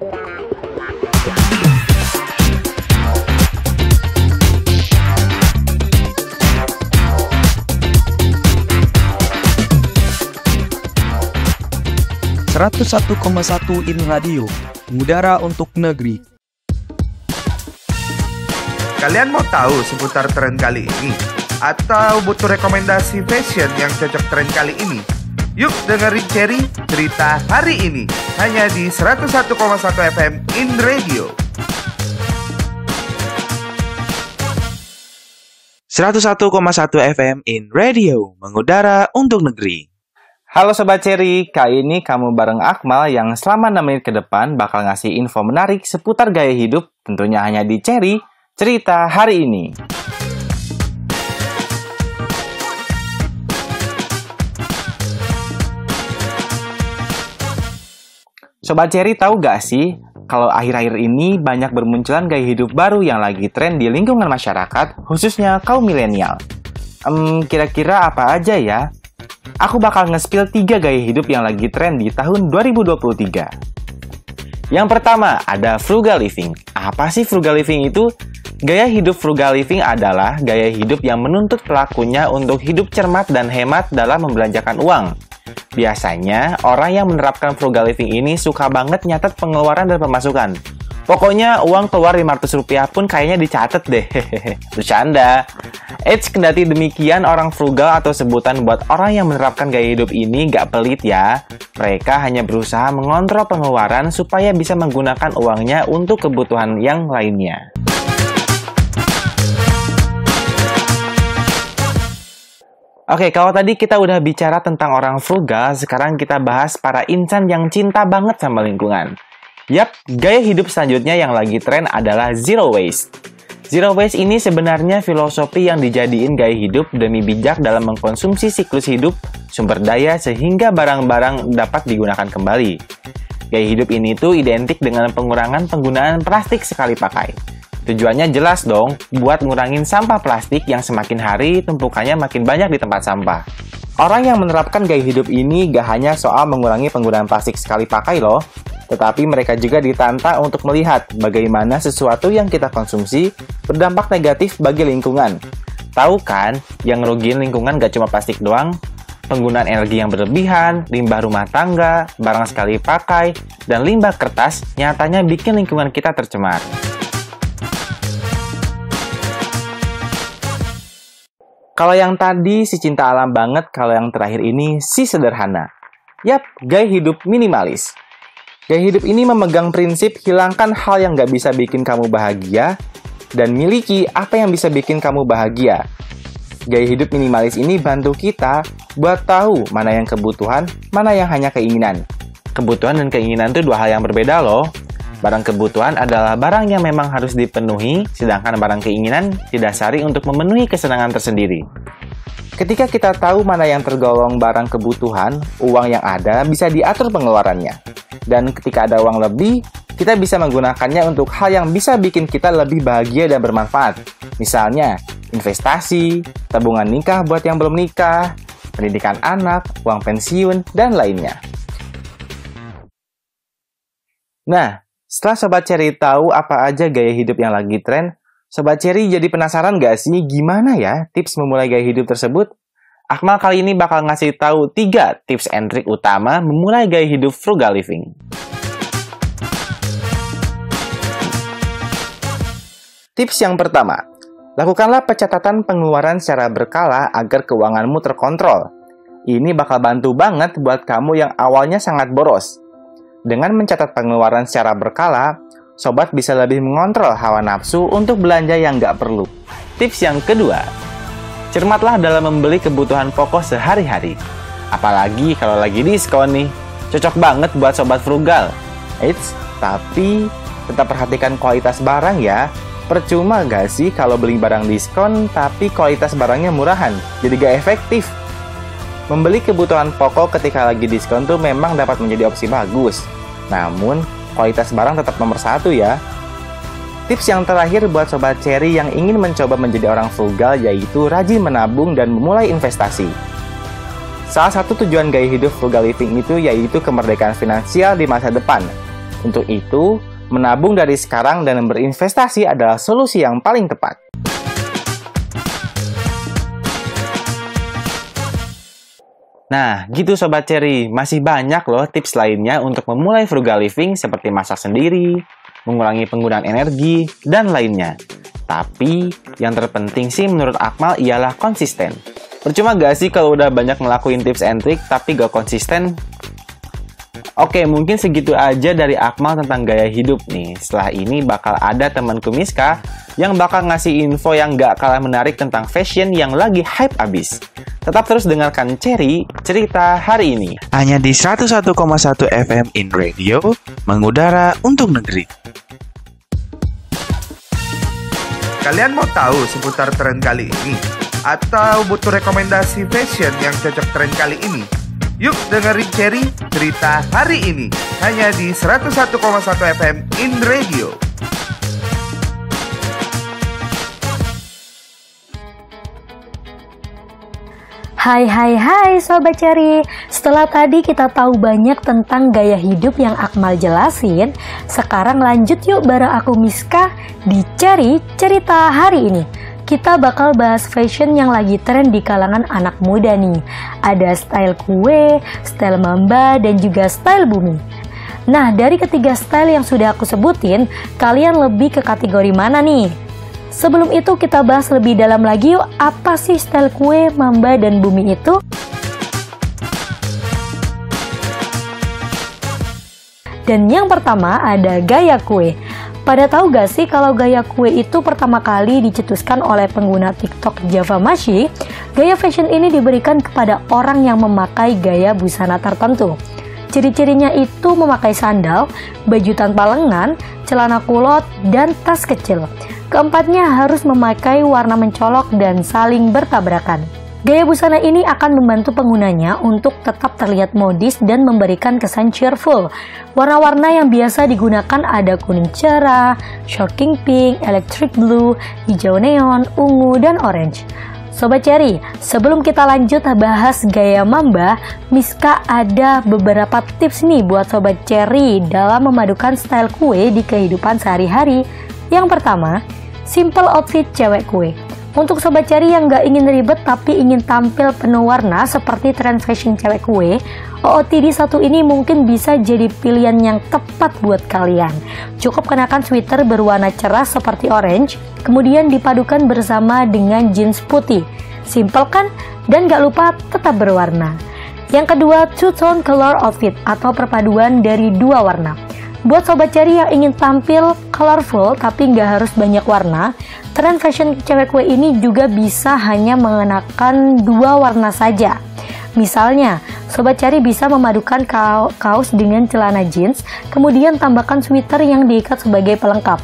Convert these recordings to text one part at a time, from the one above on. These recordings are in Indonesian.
...101,1 In Radio, mengudara untuk negeri. Kalian mau tahu seputar tren kali ini? Atau butuh rekomendasi fashion yang cocok tren kali ini? Yuk dengerin Cherry cerita hari ini, hanya di 101,1 FM In Radio. 101,1 FM In Radio, mengudara untuk negeri. Halo Sobat Cherry, kali ini kamu bareng Akmal yang selama 6 menit ke depan bakal ngasih info menarik seputar gaya hidup, tentunya hanya di Cherry, cerita hari ini. Sobat Cherry tahu gak sih, kalau akhir-akhir ini banyak bermunculan gaya hidup baru yang lagi tren di lingkungan masyarakat, khususnya kaum milenial. Kira-kira apa aja ya? Aku bakal nge-spill 3 gaya hidup yang lagi tren di tahun 2023. Yang pertama, ada frugal living. Apa sih frugal living itu? Gaya hidup frugal living adalah gaya hidup yang menuntut pelakunya untuk hidup cermat dan hemat dalam membelanjakan uang. Biasanya, orang yang menerapkan frugal living ini suka banget nyatet pengeluaran dan pemasukan. Pokoknya uang keluar Rp500 pun kayaknya dicatat deh. Bercanda. Kendati demikian, orang frugal atau sebutan buat orang yang menerapkan gaya hidup ini gak pelit ya. Mereka hanya berusaha mengontrol pengeluaran supaya bisa menggunakan uangnya untuk kebutuhan yang lainnya. Oke, kalau tadi kita udah bicara tentang orang frugal, sekarang kita bahas para insan yang cinta banget sama lingkungan. Yap, gaya hidup selanjutnya yang lagi tren adalah zero waste. Zero waste ini sebenarnya filosofi yang dijadiin gaya hidup demi bijak dalam mengkonsumsi siklus hidup, sumber daya sehingga barang-barang dapat digunakan kembali. Gaya hidup ini tuh identik dengan pengurangan penggunaan plastik sekali pakai. Tujuannya jelas dong, buat ngurangin sampah plastik yang semakin hari tumpukannya makin banyak di tempat sampah. Orang yang menerapkan gaya hidup ini gak hanya soal mengurangi penggunaan plastik sekali pakai loh, tetapi mereka juga ditantang untuk melihat bagaimana sesuatu yang kita konsumsi berdampak negatif bagi lingkungan. Tahu kan, yang ngerugiin lingkungan gak cuma plastik doang? Penggunaan energi yang berlebihan, limbah rumah tangga, barang sekali pakai, dan limbah kertas nyatanya bikin lingkungan kita tercemar. Kalau yang tadi si cinta alam banget, kalau yang terakhir ini si sederhana. Yap, gaya hidup minimalis. Gaya hidup ini memegang prinsip hilangkan hal yang gak bisa bikin kamu bahagia dan miliki apa yang bisa bikin kamu bahagia. Gaya hidup minimalis ini bantu kita buat tahu mana yang kebutuhan, mana yang hanya keinginan. Kebutuhan dan keinginan itu 2 hal yang berbeda loh. Barang kebutuhan adalah barang yang memang harus dipenuhi, sedangkan barang keinginan didasari untuk memenuhi kesenangan tersendiri. Ketika kita tahu mana yang tergolong barang kebutuhan, uang yang ada bisa diatur pengeluarannya. Dan ketika ada uang lebih, kita bisa menggunakannya untuk hal yang bisa bikin kita lebih bahagia dan bermanfaat. Misalnya, investasi, tabungan nikah buat yang belum nikah, pendidikan anak, uang pensiun, dan lainnya. Nah, setelah Sobat Cherry tahu apa aja gaya hidup yang lagi tren, Sobat Cherry jadi penasaran gak sih gimana ya tips memulai gaya hidup tersebut? Akmal kali ini bakal ngasih tahu 3 tips and trik utama memulai gaya hidup frugal living. Tips yang pertama, lakukanlah pencatatan pengeluaran secara berkala agar keuanganmu terkontrol. Ini bakal bantu banget buat kamu yang awalnya sangat boros. Dengan mencatat pengeluaran secara berkala, sobat bisa lebih mengontrol hawa nafsu untuk belanja yang nggak perlu. Tips yang kedua, cermatlah dalam membeli kebutuhan pokok sehari-hari. Apalagi kalau lagi diskon nih, cocok banget buat sobat frugal. Tapi tetap perhatikan kualitas barang ya. Percuma nggak sih kalau beli barang diskon tapi kualitas barangnya murahan, jadi nggak efektif. Membeli kebutuhan pokok ketika lagi diskon tuh memang dapat menjadi opsi bagus. Namun, kualitas barang tetap nomor 1 ya. Tips yang terakhir buat Sobat Cherry yang ingin mencoba menjadi orang frugal yaitu rajin menabung dan memulai investasi. Salah satu tujuan gaya hidup frugal living itu yaitu kemerdekaan finansial di masa depan. Untuk itu, menabung dari sekarang dan berinvestasi adalah solusi yang paling tepat. Nah, gitu Sobat Cherry. Masih banyak loh tips lainnya untuk memulai frugal living seperti masak sendiri, mengurangi penggunaan energi, dan lainnya. Tapi, yang terpenting sih menurut Akmal ialah konsisten. Percuma gak sih kalau udah banyak ngelakuin tips and trick tapi gak konsisten? Oke, mungkin segitu aja dari Akmal tentang gaya hidup nih. Setelah ini bakal ada temanku Miska yang bakal ngasih info yang gak kalah menarik tentang fashion yang lagi hype abis. Tetap terus dengarkan Cherry cerita hari ini. Hanya di 101,1 FM in Radio, mengudara untuk negeri. Kalian mau tahu seputar tren kali ini? Atau butuh rekomendasi fashion yang cocok tren kali ini? Yuk dengerin Cherry cerita hari ini. Hanya di 101,1 FM in Radio. Hai Sobat Cherry. Setelah tadi kita tahu banyak tentang gaya hidup yang Akmal jelasin, sekarang lanjut yuk bareng aku Miska di Cherry cerita hari ini. Kita bakal bahas fashion yang lagi tren di kalangan anak muda nih. Ada style kue, style mamba, dan juga style bumi. Nah, dari ketiga style yang sudah aku sebutin, kalian lebih ke kategori mana nih? Sebelum itu kita bahas lebih dalam lagi yuk, apa sih style kue, mamba, dan bumi itu? Dan yang pertama ada gaya kue. Pada tahu gak sih kalau gaya kue itu pertama kali dicetuskan oleh pengguna TikTok Java Mashi? Gaya fashion ini diberikan kepada orang yang memakai gaya busana tertentu. Ciri-cirinya itu memakai sandal, baju tanpa lengan, celana kulot, dan tas kecil. Keempatnya harus memakai warna mencolok dan saling bertabrakan. Gaya busana ini akan membantu penggunanya untuk tetap terlihat modis dan memberikan kesan cheerful. Warna-warna yang biasa digunakan ada kuning cerah, shocking pink, electric blue, hijau neon, ungu, dan orange. Sobat Cherry, sebelum kita lanjut bahas gaya mamba, Miska ada beberapa tips nih buat Sobat Cherry dalam memadukan style kue di kehidupan sehari-hari. Yang pertama, simple outfit cewek kue. Untuk Sobat Cherry yang gak ingin ribet tapi ingin tampil penuh warna seperti tren fashion cewek kue, OOTD satu ini mungkin bisa jadi pilihan yang tepat buat kalian. Cukup kenakan sweater berwarna cerah seperti orange, kemudian dipadukan bersama dengan jeans putih. Simple kan? Dan gak lupa tetap berwarna. Yang kedua, two-tone color outfit atau perpaduan dari dua warna. Buat Sobat Cherry yang ingin tampil colorful tapi nggak harus banyak warna, tren fashion cewek kue ini juga bisa hanya mengenakan dua warna saja. Misalnya, Sobat Cherry bisa memadukan kaos dengan celana jeans, kemudian tambahkan sweater yang diikat sebagai pelengkap.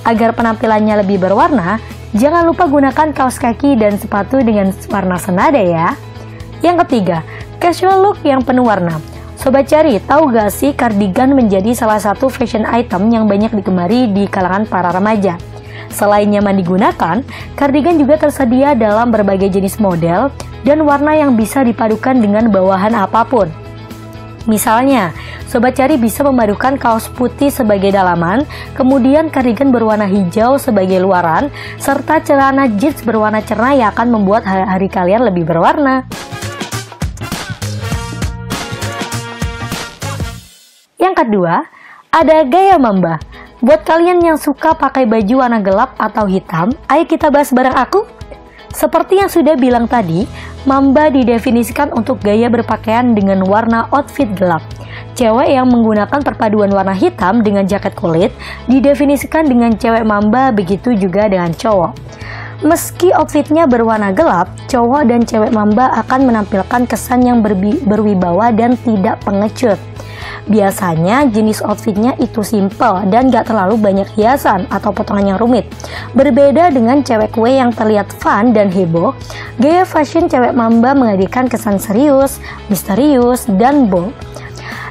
Agar penampilannya lebih berwarna, jangan lupa gunakan kaos kaki dan sepatu dengan warna senada ya. Yang ketiga, casual look yang penuh warna. Sobat Cherry, tahu gak sih kardigan menjadi salah satu fashion item yang banyak digemari di kalangan para remaja? Selain nyaman digunakan, kardigan juga tersedia dalam berbagai jenis model dan warna yang bisa dipadukan dengan bawahan apapun. Misalnya, Sobat Cherry bisa memadukan kaos putih sebagai dalaman, kemudian kardigan berwarna hijau sebagai luaran, serta celana jeans berwarna cerah yang akan membuat hari kalian lebih berwarna. Yang kedua, ada gaya mamba. Buat kalian yang suka pakai baju warna gelap atau hitam, ayo kita bahas bareng aku. Seperti yang sudah bilang tadi, mamba didefinisikan untuk gaya berpakaian dengan warna outfit gelap. Cewek yang menggunakan perpaduan warna hitam dengan jaket kulit didefinisikan dengan cewek mamba, begitu juga dengan cowok. Meski outfitnya berwarna gelap, cowok dan cewek mamba akan menampilkan kesan yang berwibawa dan tidak pengecut. Biasanya jenis outfitnya itu simple dan gak terlalu banyak hiasan atau potongan yang rumit. Berbeda dengan cewek kue yang terlihat fun dan heboh, gaya fashion cewek mamba menghadirkan kesan serius, misterius, dan bold.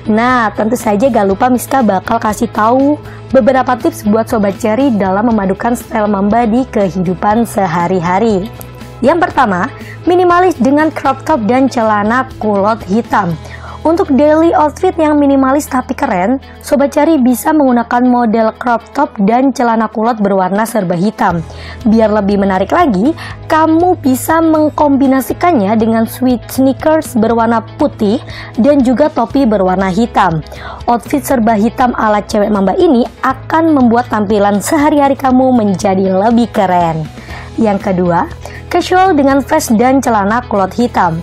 Nah, tentu saja gak lupa Miska bakal kasih tahu beberapa tips buat Sobat Cherry dalam memadukan style mamba di kehidupan sehari-hari. Yang pertama, minimalis dengan crop top dan celana kulot hitam. Untuk daily outfit yang minimalis tapi keren, Sobat Cari bisa menggunakan model crop top dan celana kulot berwarna serba hitam. Biar lebih menarik lagi, kamu bisa mengkombinasikannya dengan sneakers berwarna putih dan juga topi berwarna hitam. Outfit serba hitam ala cewek mamba ini akan membuat tampilan sehari-hari kamu menjadi lebih keren. Yang kedua, casual dengan vest dan celana kulot hitam.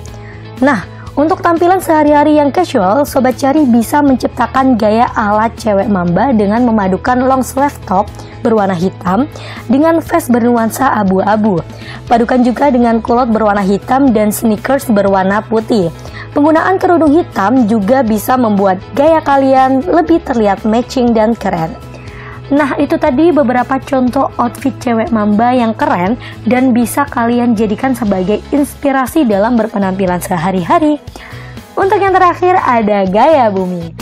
Nah, untuk tampilan sehari-hari yang casual, Sobat Cari bisa menciptakan gaya ala cewek mamba dengan memadukan long sleeve top berwarna hitam dengan vest bernuansa abu-abu. Padukan juga dengan kulot berwarna hitam dan sneakers berwarna putih. Penggunaan kerudung hitam juga bisa membuat gaya kalian lebih terlihat matching dan keren. Nah, itu tadi beberapa contoh outfit cewek mamba yang keren dan bisa kalian jadikan sebagai inspirasi dalam berpenampilan sehari-hari. Untuk yang terakhir ada gaya bumi.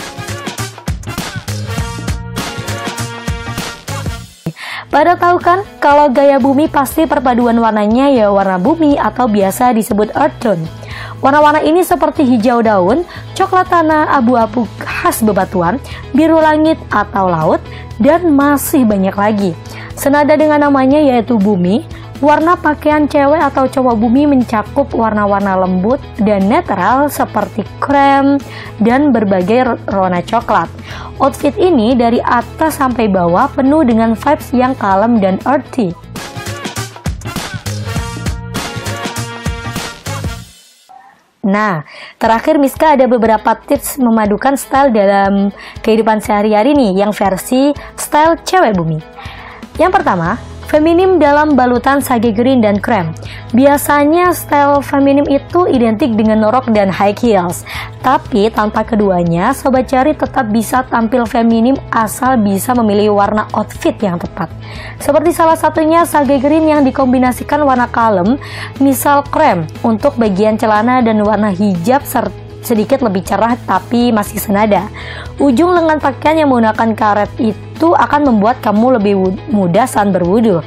Pada tahu kan kalau gaya bumi pasti perpaduan warnanya ya warna bumi atau biasa disebut earth tone. Warna-warna ini seperti hijau daun, coklat tanah, abu-abu khas bebatuan, biru langit atau laut, dan masih banyak lagi. Senada dengan namanya yaitu bumi, warna pakaian cewek atau cowok bumi mencakup warna-warna lembut dan netral seperti krem dan berbagai warna coklat. Outfit ini dari atas sampai bawah penuh dengan vibes yang kalem dan earthy. Nah, terakhir Miska ada beberapa tips memadukan style dalam kehidupan sehari-hari nih yang versi style cewek bumi. Yang pertama, feminim dalam balutan sage green dan krem. Biasanya style feminim itu identik dengan rok dan high heels. Tapi tanpa keduanya, Sobat Cari tetap bisa tampil feminim asal bisa memilih warna outfit yang tepat. Seperti salah satunya sage green yang dikombinasikan warna kalem, misal krem untuk bagian celana dan warna hijab sedikit lebih cerah tapi masih senada. Ujung lengan pakaian yang menggunakan karet itu akan membuat kamu lebih mudah saat berwudu.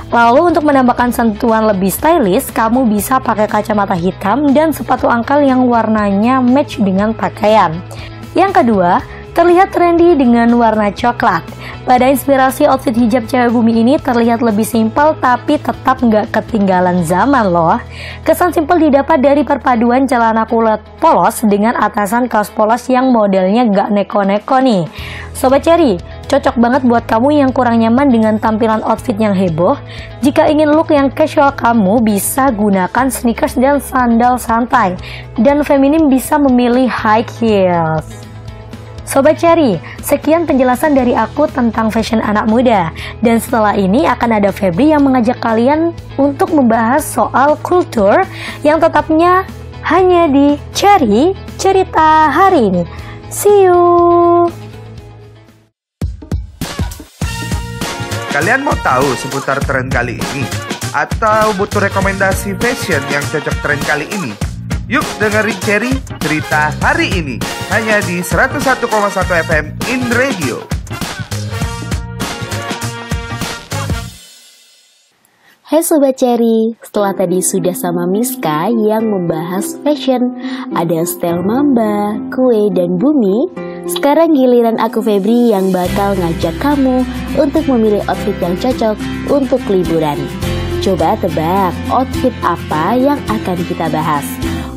Lalu untuk menambahkan sentuhan lebih stylish, kamu bisa pakai kacamata hitam dan sepatu ankle yang warnanya match dengan pakaian. Yang kedua, terlihat trendy dengan warna coklat. Pada inspirasi outfit hijab cewek bumi ini terlihat lebih simpel tapi tetap nggak ketinggalan zaman loh. Kesan simpel didapat dari perpaduan celana kulot polos dengan atasan kaos polos yang modelnya nggak neko-neko nih. Sobat Cari, cocok banget buat kamu yang kurang nyaman dengan tampilan outfit yang heboh. Jika ingin look yang casual, kamu bisa gunakan sneakers dan sandal santai. Dan feminim bisa memilih high heels. Sobat Cari, sekian penjelasan dari aku tentang fashion anak muda. Dan setelah ini akan ada Febri yang mengajak kalian untuk membahas soal kultur yang tetapnya hanya di Cari Cerita Hari Ini. See you! Kalian mau tahu seputar tren kali ini? Atau butuh rekomendasi fashion yang cocok tren kali ini? Yuk dengerin Cherry Cerita Hari Ini hanya di 101,1 FM in Radio. Hai Sobat Cherry, setelah tadi sudah sama Miska yang membahas fashion, ada style mamba, kue, dan bumi, sekarang giliran aku Febri yang bakal ngajak kamu untuk memilih outfit yang cocok untuk liburan. Coba tebak outfit apa yang akan kita bahas.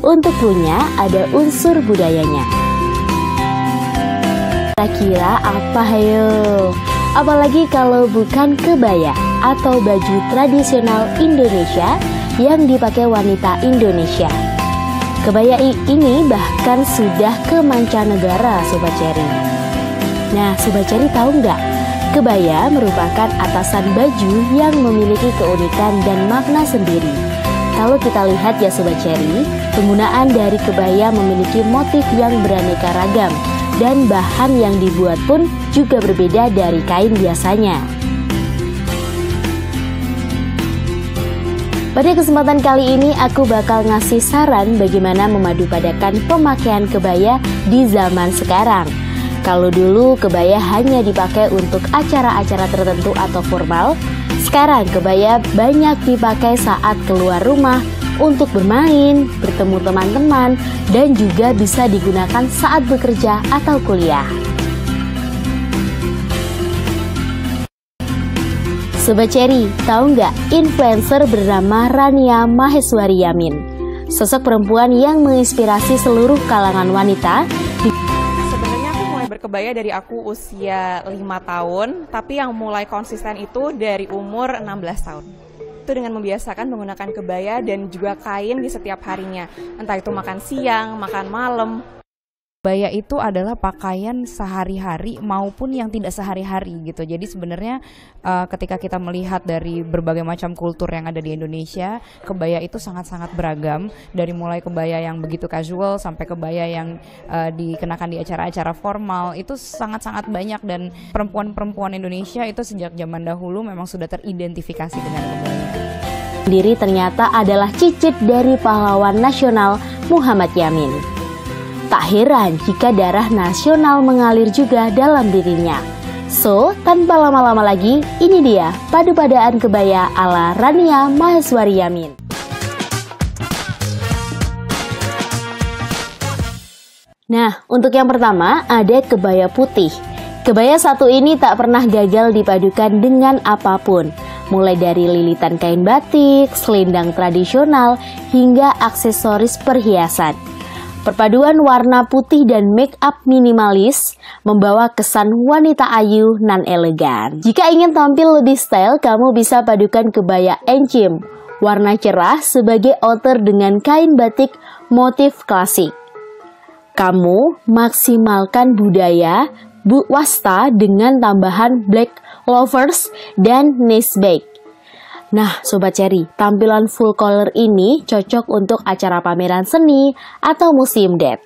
Untuk cluenya ada unsur budayanya. Kira-kira apa hayo? Apalagi kalau bukan kebaya atau baju tradisional Indonesia yang dipakai wanita Indonesia. Kebaya ini bahkan sudah ke mancanegara, Sobat Cherry. Nah, Sobat Cherry tahu nggak? Kebaya merupakan atasan baju yang memiliki keunikan dan makna sendiri. Kalau kita lihat ya Sobat Cherry, penggunaan dari kebaya memiliki motif yang beraneka ragam dan bahan yang dibuat pun juga berbeda dari kain biasanya. Pada kesempatan kali ini aku bakal ngasih saran bagaimana memadupadakan pemakaian kebaya di zaman sekarang. Kalau dulu kebaya hanya dipakai untuk acara-acara tertentu atau formal, sekarang kebaya banyak dipakai saat keluar rumah untuk bermain, bertemu teman-teman, dan juga bisa digunakan saat bekerja atau kuliah. Sobat Cherry, tahu nggak influencer bernama Rania Maheswari Yamin? Sosok perempuan yang menginspirasi seluruh kalangan wanita. Sebenarnya aku mulai berkebaya dari aku usia 5 tahun, tapi yang mulai konsisten itu dari umur 16 tahun. Itu dengan membiasakan menggunakan kebaya dan juga kain di setiap harinya. Entah itu makan siang, makan malam. Kebaya itu adalah pakaian sehari-hari maupun yang tidak sehari-hari gitu. Jadi sebenarnya ketika kita melihat dari berbagai macam kultur yang ada di Indonesia, kebaya itu sangat-sangat beragam. Dari mulai kebaya yang begitu casual sampai kebaya yang dikenakan di acara-acara formal, itu sangat-sangat banyak. Dan perempuan-perempuan Indonesia itu sejak zaman dahulu memang sudah teridentifikasi dengan kebaya. Diri ternyata adalah cicit dari pahlawan nasional Muhammad Yamin. Tak heran jika darah nasional mengalir juga dalam dirinya. So, tanpa lama-lama lagi, ini dia padu-padaan kebaya ala Rania Maheswari Yamin. Nah, untuk yang pertama ada kebaya putih. Kebaya satu ini tak pernah gagal dipadukan dengan apapun. Mulai dari lilitan kain batik, selendang tradisional, hingga aksesoris perhiasan. Perpaduan warna putih dan make up minimalis membawa kesan wanita ayu nan elegan. Jika ingin tampil lebih style, kamu bisa padukan kebaya encim, warna cerah sebagai outer dengan kain batik motif klasik. Kamu maksimalkan budaya wasta dengan tambahan black loafers dan nice bag. Nah, Sobat Cherry, tampilan full color ini cocok untuk acara pameran seni atau museum date.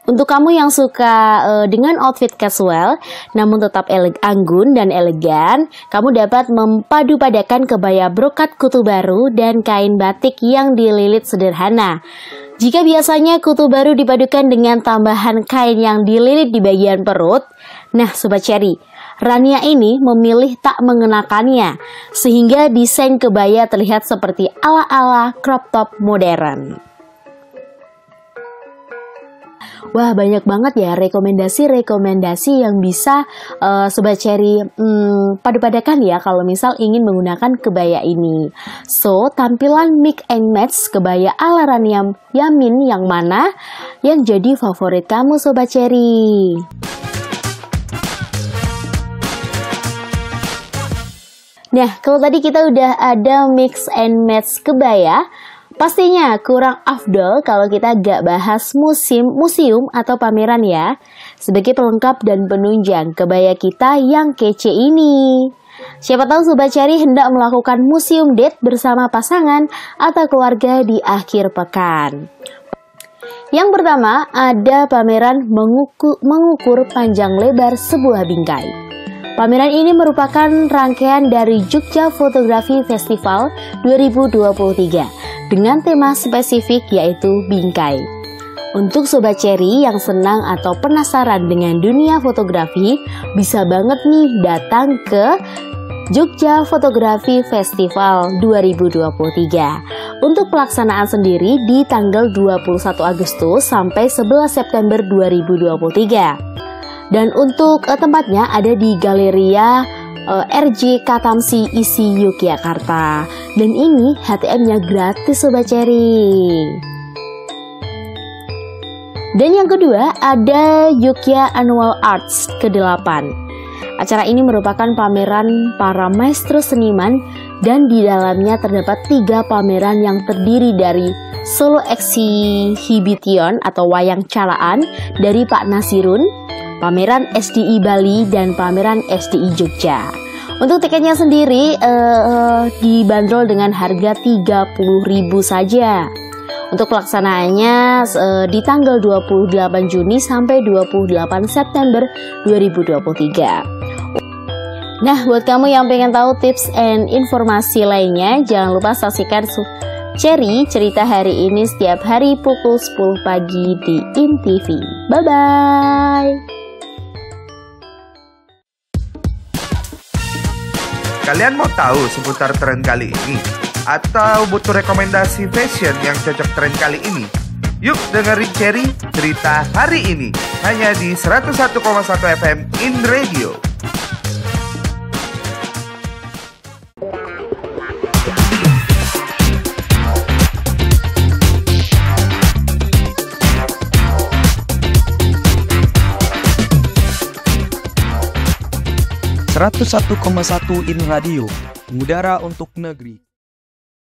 Untuk kamu yang suka dengan outfit casual, namun tetap anggun dan elegan, kamu dapat mempadu-padakan kebaya brokat kutu baru dan kain batik yang dililit sederhana. Jika biasanya kutu baru dipadukan dengan tambahan kain yang dililit di bagian perut, nah Sobat Cherry, Rania ini memilih tak mengenakannya, sehingga desain kebaya terlihat seperti ala-ala crop top modern. Wah, banyak banget ya rekomendasi-rekomendasi yang bisa Sobat Cherry padu-padakan ya kalau misal ingin menggunakan kebaya ini. So, tampilan mix and match kebaya ala Rania Yamin yang mana yang jadi favorit kamu Sobat Cherry? Nah, kalau tadi kita udah ada mix and match kebaya, pastinya kurang afdol kalau kita gak bahas museum atau pameran ya, sebagai pelengkap dan penunjang kebaya kita yang kece ini. Siapa tahu Sobat Cherry hendak melakukan museum date bersama pasangan atau keluarga di akhir pekan. Yang pertama, ada pameran mengukur panjang lebar sebuah bingkai. Pameran ini merupakan rangkaian dari Jogja Photography Festival 2023 dengan tema spesifik yaitu bingkai. Untuk Sobat Cherry yang senang atau penasaran dengan dunia fotografi, bisa banget nih datang ke Jogja Photography Festival 2023. Untuk pelaksanaan sendiri di tanggal 21 Agustus sampai 11 September 2023. Dan untuk tempatnya ada di Galeria RJ Katamsi Isi Yogyakarta. Dan ini HTM-nya gratis Sobat Cherry. Dan yang kedua ada Yogya Annual Arts ke-8. Acara ini merupakan pameran para maestro seniman dan di dalamnya terdapat 3 pameran yang terdiri dari Solo Exhibition atau wayang calaan dari Pak Nasirun, pameran SDI Bali, dan pameran SDI Jogja. Untuk tiketnya sendiri dibanderol dengan harga 30.000 saja. Untuk pelaksanaannya di tanggal 28 Juni sampai 28 September 2023. Nah, buat kamu yang pengen tahu tips and informasi lainnya, jangan lupa saksikan Cherry cerita hari ini setiap hari pukul 10 pagi di INTV. Bye-bye! Kalian mau tahu seputar tren kali ini? Atau butuh rekomendasi fashion yang cocok tren kali ini? Yuk dengerin Cherry cerita hari ini hanya di 101,1 FM in Radio. .1 in Radio, mengudara untuk negeri.